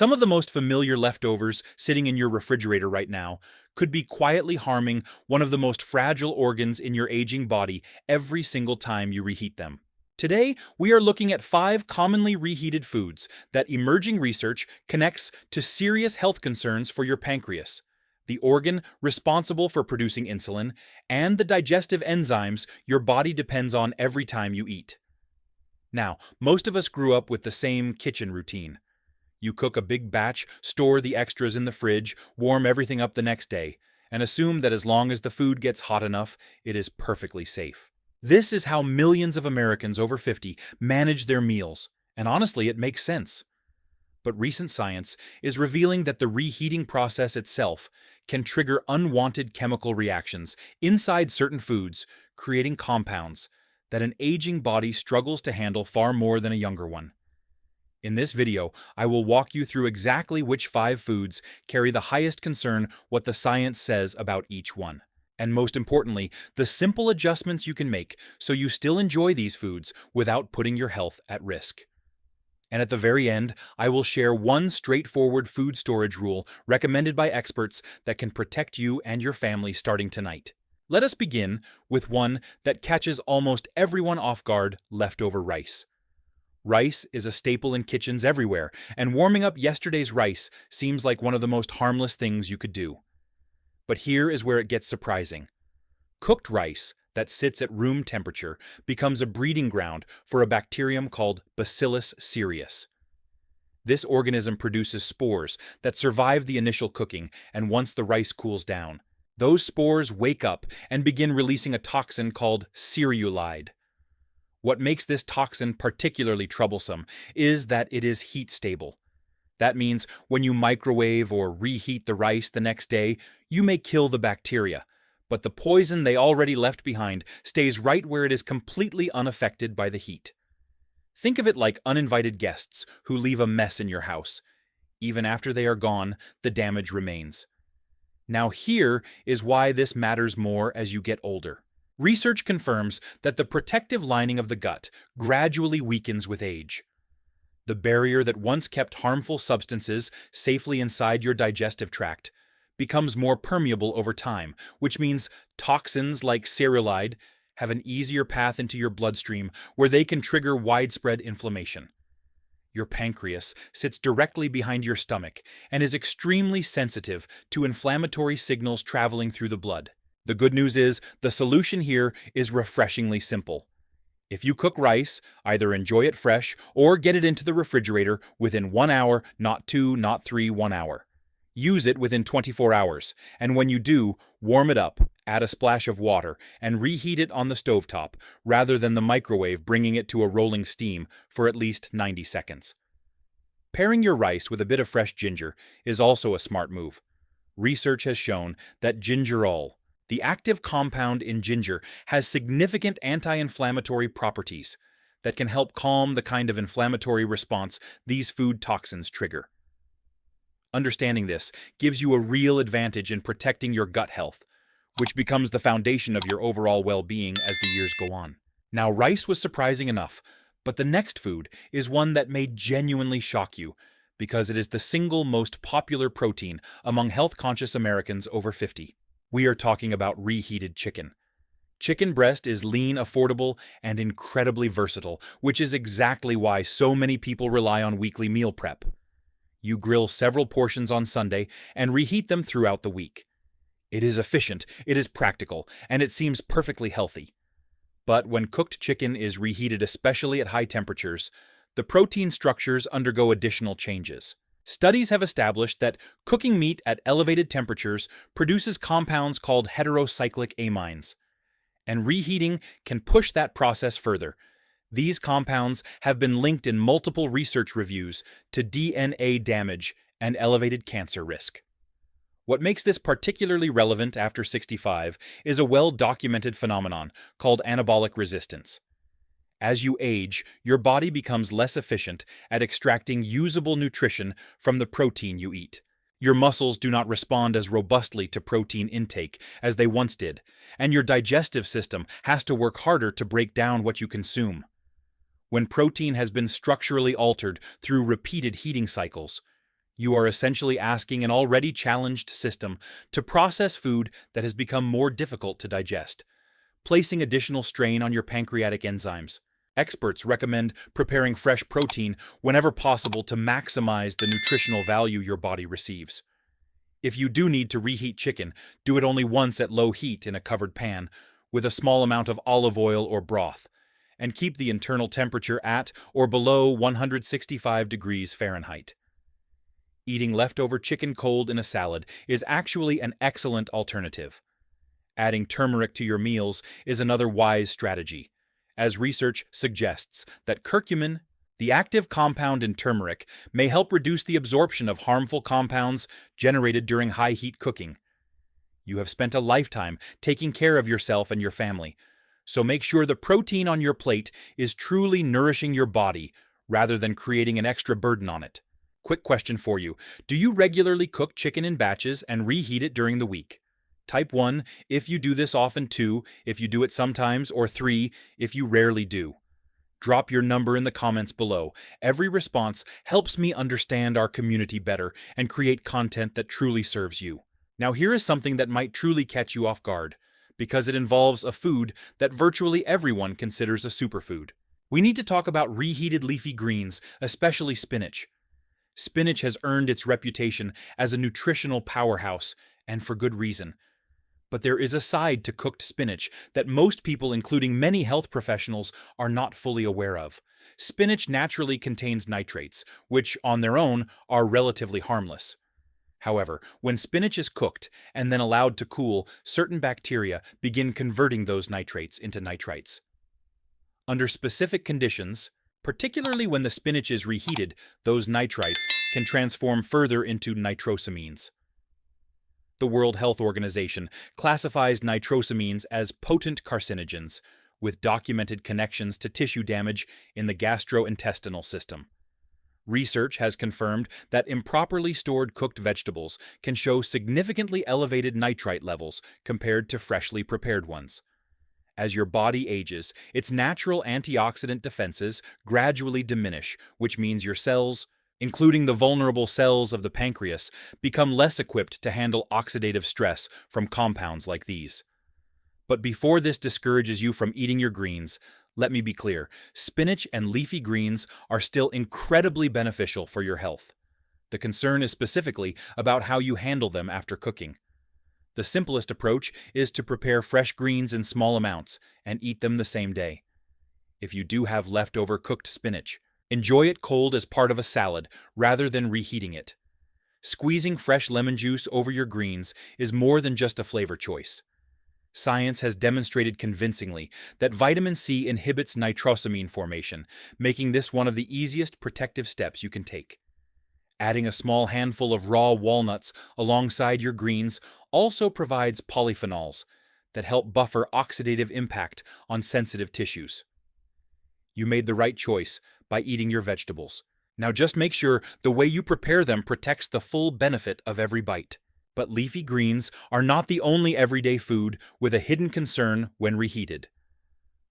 Some of the most familiar leftovers sitting in your refrigerator right now could be quietly harming one of the most fragile organs in your aging body every single time you reheat them. Today, we are looking at 5 commonly reheated foods that emerging research connects to serious health concerns for your pancreas, the organ responsible for producing insulin, and the digestive enzymes your body depends on every time you eat. Now, most of us grew up with the same kitchen routine. You cook a big batch, store the extras in the fridge, warm everything up the next day, and assume that as long as the food gets hot enough, it is perfectly safe. This is how millions of Americans over 50 manage their meals, and honestly, it makes sense. But recent science is revealing that the reheating process itself can trigger unwanted chemical reactions inside certain foods, creating compounds that an aging body struggles to handle far more than a younger one. In this video, I will walk you through exactly which 5 foods carry the highest concern, what the science says about each one, and most importantly, the simple adjustments you can make so you still enjoy these foods without putting your health at risk. And at the very end, I will share one straightforward food storage rule recommended by experts that can protect you and your family starting tonight. Let us begin with one that catches almost everyone off guard: leftover rice. Rice is a staple in kitchens everywhere, and warming up yesterday's rice seems like one of the most harmless things you could do. But here is where it gets surprising. Cooked rice that sits at room temperature becomes a breeding ground for a bacterium called Bacillus cereus. This organism produces spores that survive the initial cooking, and once the rice cools down, those spores wake up and begin releasing a toxin called cereulide. What makes this toxin particularly troublesome is that it is heat stable. That means when you microwave or reheat the rice the next day, you may kill the bacteria, but the poison they already left behind stays right where it is, completely unaffected by the heat. Think of it like uninvited guests who leave a mess in your house. Even after they are gone, the damage remains. Now here is why this matters more as you get older. Research confirms that the protective lining of the gut gradually weakens with age. The barrier that once kept harmful substances safely inside your digestive tract becomes more permeable over time, which means toxins like cereulide have an easier path into your bloodstream where they can trigger widespread inflammation. Your pancreas sits directly behind your stomach and is extremely sensitive to inflammatory signals traveling through the blood. The good news is, the solution here is refreshingly simple. If you cook rice, either enjoy it fresh or get it into the refrigerator within 1 hour, not 2, not 3, 1 hour. Use it within 24 hours, and when you do, warm it up, add a splash of water, and reheat it on the stovetop, rather than the microwave bringing it to a rolling steam for at least 90 seconds. Pairing your rice with a bit of fresh ginger is also a smart move. Research has shown that gingerol, the active compound in ginger, has significant anti-inflammatory properties that can help calm the kind of inflammatory response these food toxins trigger. Understanding this gives you a real advantage in protecting your gut health, which becomes the foundation of your overall well-being as the years go on. Now, rice was surprising enough, but the next food is one that may genuinely shock you, because it is the single most popular protein among health-conscious Americans over 50. We are talking about reheated chicken. Chicken breast is lean, affordable, and incredibly versatile, which is exactly why so many people rely on weekly meal prep. You grill several portions on Sunday and reheat them throughout the week. It is efficient, it is practical, and it seems perfectly healthy. But when cooked chicken is reheated, especially at high temperatures, the protein structures undergo additional changes. Studies have established that cooking meat at elevated temperatures produces compounds called heterocyclic amines, and reheating can push that process further. These compounds have been linked in multiple research reviews to DNA damage and elevated cancer risk. What makes this particularly relevant after 65 is a well-documented phenomenon called anabolic resistance. As you age, your body becomes less efficient at extracting usable nutrition from the protein you eat. Your muscles do not respond as robustly to protein intake as they once did, and your digestive system has to work harder to break down what you consume. When protein has been structurally altered through repeated heating cycles, You are essentially asking an already challenged system to process food that has become more difficult to digest, placing additional strain on your pancreatic enzymes. Experts recommend preparing fresh protein whenever possible to maximize the nutritional value your body receives. If you do need to reheat chicken, do it only once at low heat in a covered pan, with a small amount of olive oil or broth, and keep the internal temperature at or below 165 degrees Fahrenheit. Eating leftover chicken cold in a salad is actually an excellent alternative. Adding turmeric to your meals is another wise strategy, as research suggests that curcumin, the active compound in turmeric, may help reduce the absorption of harmful compounds generated during high-heat cooking. You have spent a lifetime taking care of yourself and your family, so make sure the protein on your plate is truly nourishing your body rather than creating an extra burden on it. Quick question for you. Do you regularly cook chicken in batches and reheat it during the week? Type 1 if you do this often, 2 if you do it sometimes, or 3 if you rarely do. Drop your number in the comments below. Every response helps me understand our community better and create content that truly serves you. Now here is something that might truly catch you off guard, because it involves a food that virtually everyone considers a superfood. We need to talk about reheated leafy greens, especially spinach. Spinach has earned its reputation as a nutritional powerhouse, and for good reason. But there is a side to cooked spinach that most people, including many health professionals, are not fully aware of. Spinach naturally contains nitrates, which, on their own, are relatively harmless. However, when spinach is cooked and then allowed to cool, certain bacteria begin converting those nitrates into nitrites. Under specific conditions, particularly when the spinach is reheated, those nitrites can transform further into nitrosamines. The World Health Organization classifies nitrosamines as potent carcinogens, with documented connections to tissue damage in the gastrointestinal system. Research has confirmed that improperly stored cooked vegetables can show significantly elevated nitrite levels compared to freshly prepared ones. As your body ages, its natural antioxidant defenses gradually diminish, which means your cells, including the vulnerable cells of the pancreas, become less equipped to handle oxidative stress from compounds like these. But before this discourages you from eating your greens, let me be clear, spinach and leafy greens are still incredibly beneficial for your health. The concern is specifically about how you handle them after cooking. The simplest approach is to prepare fresh greens in small amounts and eat them the same day. If you do have leftover cooked spinach, enjoy it cold as part of a salad rather than reheating it. Squeezing fresh lemon juice over your greens is more than just a flavor choice. Science has demonstrated convincingly that vitamin C inhibits nitrosamine formation, making this one of the easiest protective steps you can take. Adding a small handful of raw walnuts alongside your greens also provides polyphenols that help buffer oxidative impact on sensitive tissues. You made the right choice by eating your vegetables. Now just make sure the way you prepare them protects the full benefit of every bite. But leafy greens are not the only everyday food with a hidden concern when reheated.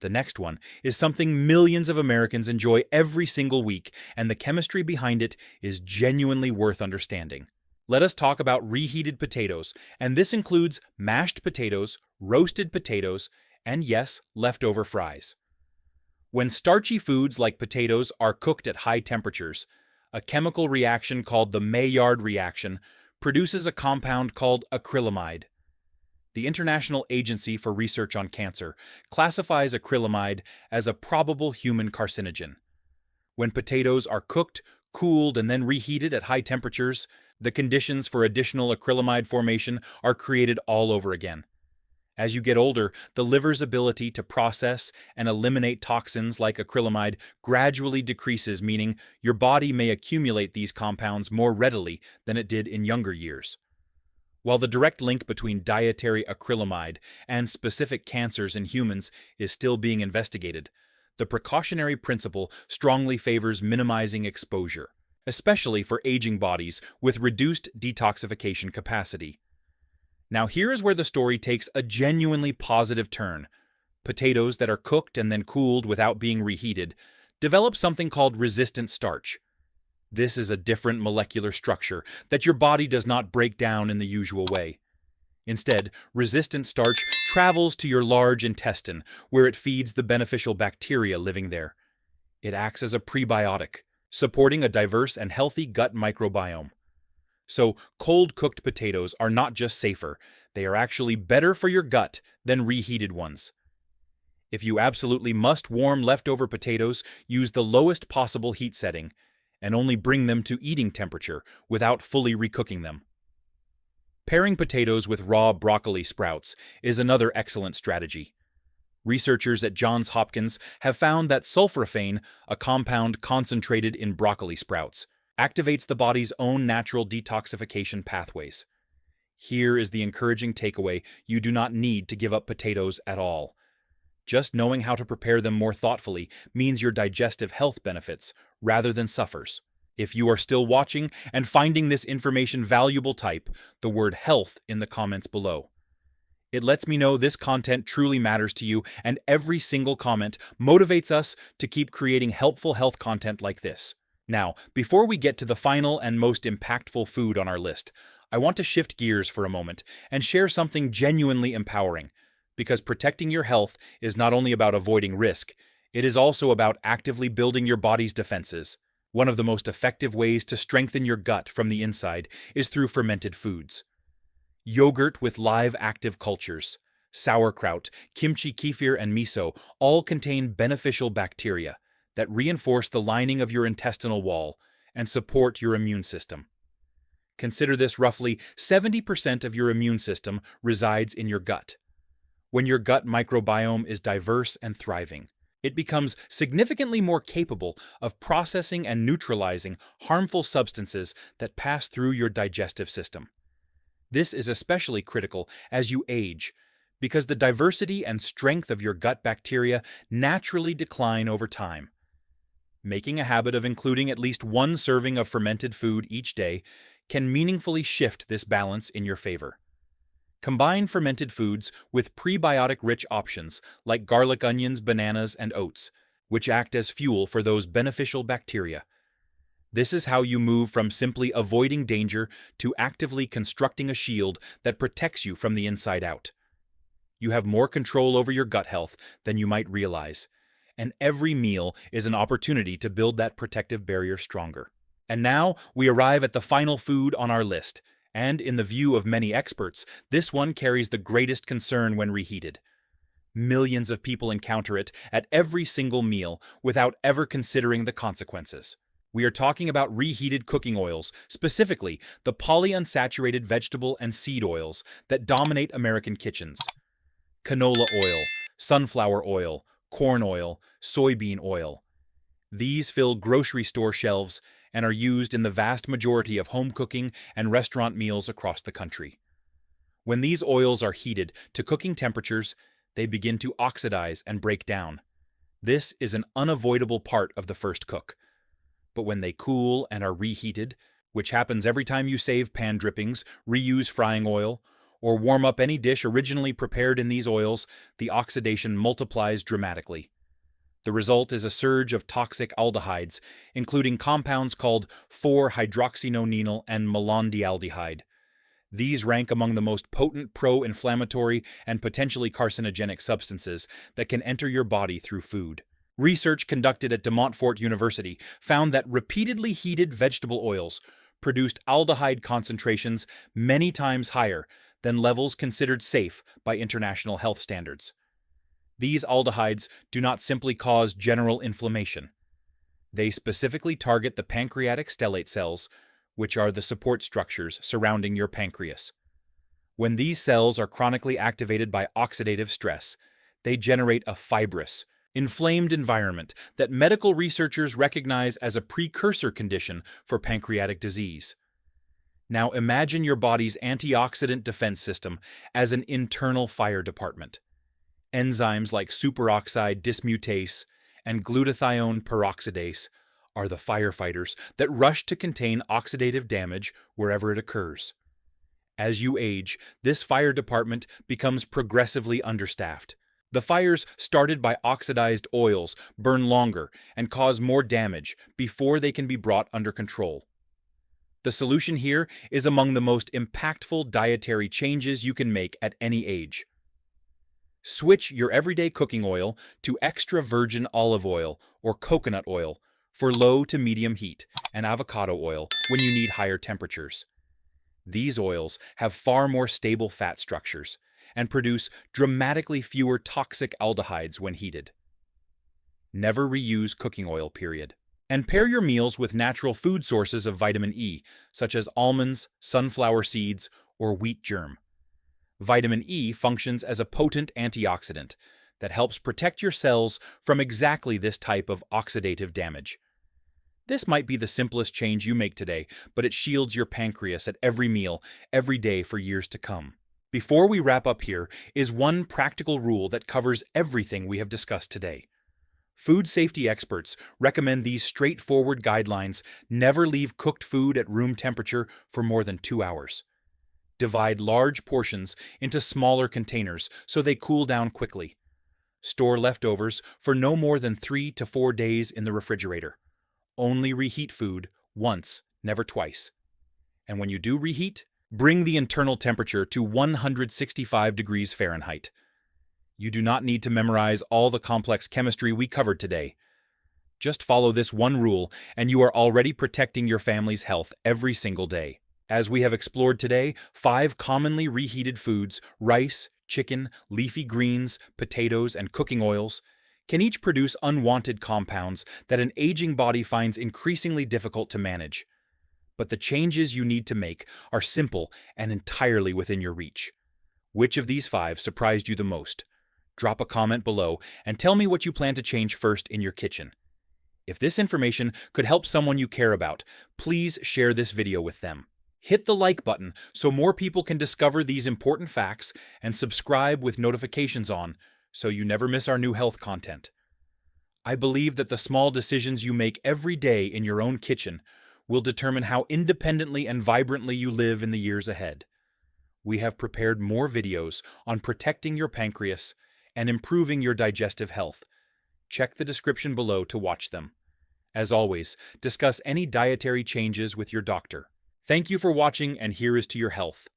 The next one is something millions of Americans enjoy every single week, and the chemistry behind it is genuinely worth understanding. Let us talk about reheated potatoes, and this includes mashed potatoes, roasted potatoes, and yes, leftover fries. When starchy foods like potatoes are cooked at high temperatures, a chemical reaction called the Maillard reaction produces a compound called acrylamide. The International Agency for Research on Cancer classifies acrylamide as a probable human carcinogen. When potatoes are cooked, cooled, and then reheated at high temperatures, the conditions for additional acrylamide formation are created all over again. As you get older, the liver's ability to process and eliminate toxins like acrylamide gradually decreases, meaning your body may accumulate these compounds more readily than it did in younger years. While the direct link between dietary acrylamide and specific cancers in humans is still being investigated, the precautionary principle strongly favors minimizing exposure, especially for aging bodies with reduced detoxification capacity. Now here is where the story takes a genuinely positive turn. Potatoes that are cooked and then cooled without being reheated develop something called resistant starch. This is a different molecular structure that your body does not break down in the usual way. Instead, resistant starch travels to your large intestine, where it feeds the beneficial bacteria living there. It acts as a prebiotic, supporting a diverse and healthy gut microbiome. So, cold-cooked potatoes are not just safer, they are actually better for your gut than reheated ones. If you absolutely must warm leftover potatoes, use the lowest possible heat setting, and only bring them to eating temperature without fully recooking them. Pairing potatoes with raw broccoli sprouts is another excellent strategy. Researchers at Johns Hopkins have found that sulforaphane, a compound concentrated in broccoli sprouts, activates the body's own natural detoxification pathways. Here is the encouraging takeaway: you do not need to give up potatoes at all. Just knowing how to prepare them more thoughtfully means your digestive health benefits rather than suffers. If you are still watching and finding this information valuable, type the word health in the comments below. It lets me know this content truly matters to you, and every single comment motivates us to keep creating helpful health content like this. Now, before we get to the final and most impactful food on our list, I want to shift gears for a moment and share something genuinely empowering. Because protecting your health is not only about avoiding risk, it is also about actively building your body's defenses. One of the most effective ways to strengthen your gut from the inside is through fermented foods. Yogurt with live active cultures, sauerkraut, kimchi, kefir, and miso all contain beneficial bacteria that reinforce the lining of your intestinal wall and support your immune system. Consider this: roughly 70% of your immune system resides in your gut. When your gut microbiome is diverse and thriving, it becomes significantly more capable of processing and neutralizing harmful substances that pass through your digestive system. This is especially critical as you age, because the diversity and strength of your gut bacteria naturally decline over time. Making a habit of including at least one serving of fermented food each day can meaningfully shift this balance in your favor. Combine fermented foods with prebiotic-rich options like garlic, onions, bananas, and oats, which act as fuel for those beneficial bacteria. This is how you move from simply avoiding danger to actively constructing a shield that protects you from the inside out. You have more control over your gut health than you might realize, and every meal is an opportunity to build that protective barrier stronger. And now we arrive at the final food on our list. And in the view of many experts, this one carries the greatest concern when reheated. Millions of people encounter it at every single meal without ever considering the consequences. We are talking about reheated cooking oils, specifically the polyunsaturated vegetable and seed oils that dominate American kitchens. Canola oil, sunflower oil, corn oil, soybean oil. These fill grocery store shelves and are used in the vast majority of home cooking and restaurant meals across the country. When these oils are heated to cooking temperatures, they begin to oxidize and break down. This is an unavoidable part of the first cook. But when they cool and are reheated, which happens every time you save pan drippings, reuse frying oil, or warm up any dish originally prepared in these oils, the oxidation multiplies dramatically. The result is a surge of toxic aldehydes, including compounds called 4-hydroxynonenal and malondialdehyde. These rank among the most potent pro-inflammatory and potentially carcinogenic substances that can enter your body through food. Research conducted at De Montfort University found that repeatedly heated vegetable oils produced aldehyde concentrations many times higher than levels considered safe by international health standards. These aldehydes do not simply cause general inflammation. They specifically target the pancreatic stellate cells, which are the support structures surrounding your pancreas. When these cells are chronically activated by oxidative stress, they generate a fibrous, inflamed environment that medical researchers recognize as a precursor condition for pancreatic disease. Now imagine your body's antioxidant defense system as an internal fire department. Enzymes like superoxide dismutase and glutathione peroxidase are the firefighters that rush to contain oxidative damage wherever it occurs. As you age, this fire department becomes progressively understaffed, The fires started by oxidized oils burn longer and cause more damage before they can be brought under control. The solution here is among the most impactful dietary changes you can make at any age. Switch your everyday cooking oil to extra virgin olive oil or coconut oil for low to medium heat, and avocado oil when you need higher temperatures. These oils have far more stable fat structures and produce dramatically fewer toxic aldehydes when heated. Never reuse cooking oil, period. And pair your meals with natural food sources of vitamin E, such as almonds, sunflower seeds, or wheat germ. Vitamin E functions as a potent antioxidant that helps protect your cells from exactly this type of oxidative damage. This might be the simplest change you make today, but it shields your pancreas at every meal, every day for years to come. Before we wrap up, here is one practical rule that covers everything we have discussed today. Food safety experts recommend these straightforward guidelines: never leave cooked food at room temperature for more than 2 hours. Divide large portions into smaller containers so they cool down quickly. Store leftovers for no more than 3 to 4 days in the refrigerator. Only reheat food once, never twice. And when you do reheat, bring the internal temperature to 165 degrees Fahrenheit. You do not need to memorize all the complex chemistry we covered today. Just follow this one rule, and you are already protecting your family's health every single day. As we have explored today, 5 commonly reheated foods, rice, chicken, leafy greens, potatoes, and cooking oils, can each produce unwanted compounds that an aging body finds increasingly difficult to manage. But the changes you need to make are simple and entirely within your reach. Which of these 5 surprised you the most? Drop a comment below and tell me what you plan to change first in your kitchen. If this information could help someone you care about, please share this video with them. Hit the like button so more people can discover these important facts, and subscribe with notifications on so you never miss our new health content. I believe that the small decisions you make every day in your own kitchen will determine how independently and vibrantly you live in the years ahead. We have prepared more videos on protecting your pancreas and improving your digestive health. Check the description below to watch them. As always, discuss any dietary changes with your doctor. Thank you for watching, and here is to your health.